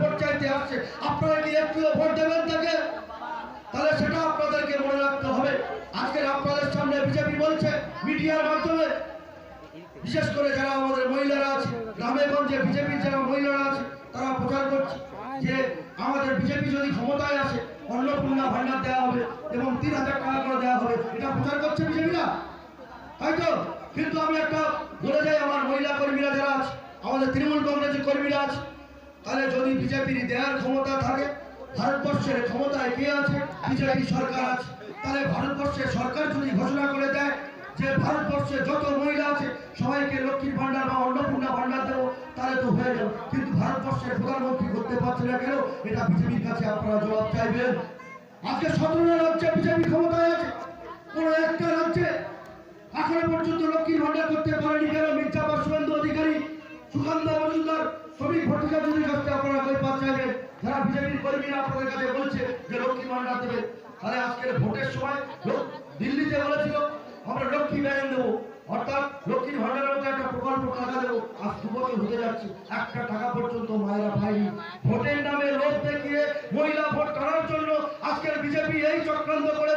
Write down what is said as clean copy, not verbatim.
Vote চাইতে আসছে, আপনারা কি একটুও ভোট দেবেন তাকে? তাহলে সেটা আপনাদেরকে মনে রাখতে হবে। আজকে আপনাদের সামনে বিজেপি বলছে মিডিয়ার মাধ্যমে, বিশেষ করে যারা আমাদের মহিলারা আছে গ্রামে গঞ্জে, বিজেপির যারা মহিলারা আছে তারা প্রচার করছে যে আমাদের বিজেপি যদি ক্ষমতায় আসে অন্নপূর্ণা ভান্ডার দেওয়া হবে এবং 3000 টাকা করে দেওয়া হবে। এটা প্রচার করছে বিজেপিরা, তাই তো? কিন্তু আমি একটা বলে যাই, আমার মহিলা কর্মীরা যারা আছে, আমাদের তৃণমূল কংগ্রেসের কর্মীরা আছে, তাহলে যদি বিজেপির দেওয়ার ক্ষমতা থাকে, ভারতবর্ষের ক্ষমতায় কে আছে? বিজেপি সরকার আছে। তাহলে ভারতবর্ষের সরকার যদি ঘোষণা করে দেয় যে ভারতবর্ষে যত মহিলা আছে সবাইকে লক্ষ্মীর ভান্ডার বা অন্নপূর্ণা ভান্ডার দেবো, তাহলে তো হয়ে গেল। কিন্তু ভারতবর্ষের প্রধানমন্ত্রী করতে পারছে না কেন? এটা বিজেপির কাছে আপনারা জবাব চাইবেন। আজকে 17 রাজ্যে বিজেপি ক্ষমতায় আছে, কোন একটা রাজ্যে এখনো পর্যন্ত লক্ষ্মীর ভান্ডার করতে পারেনি কেন? মির্জাপুর শুভেন্দু অধিকারী, সুকান্ত মজুমদার, শ্রমিক ভট্টাচার্যের কাছে আপনারা কই পাচ্ছেন চাইবেন? যারা বিজেপির কর্মীরা আপনাদের কাছে বলছে যে লক্ষ্মী ভান্ডার দেবে, তাহলে আজকের ভোটের সময় দিল্লিতে বলেছিল আমরা লক্ষ্মী ব্যাংক দেবো, অর্থাৎ লক্ষ্মীর ভান্ডারের মধ্যে একটা প্রকল্প টাকা দেবো। আজ 2 বছর হতে যাচ্ছে, একটা টাকা পর্যন্ত মায়েরা পায়নি। ভোটের নামে লোভ দেখিয়ে মহিলা ভোট করার জন্য আজকের বিজেপি এই চক্রান্ত করে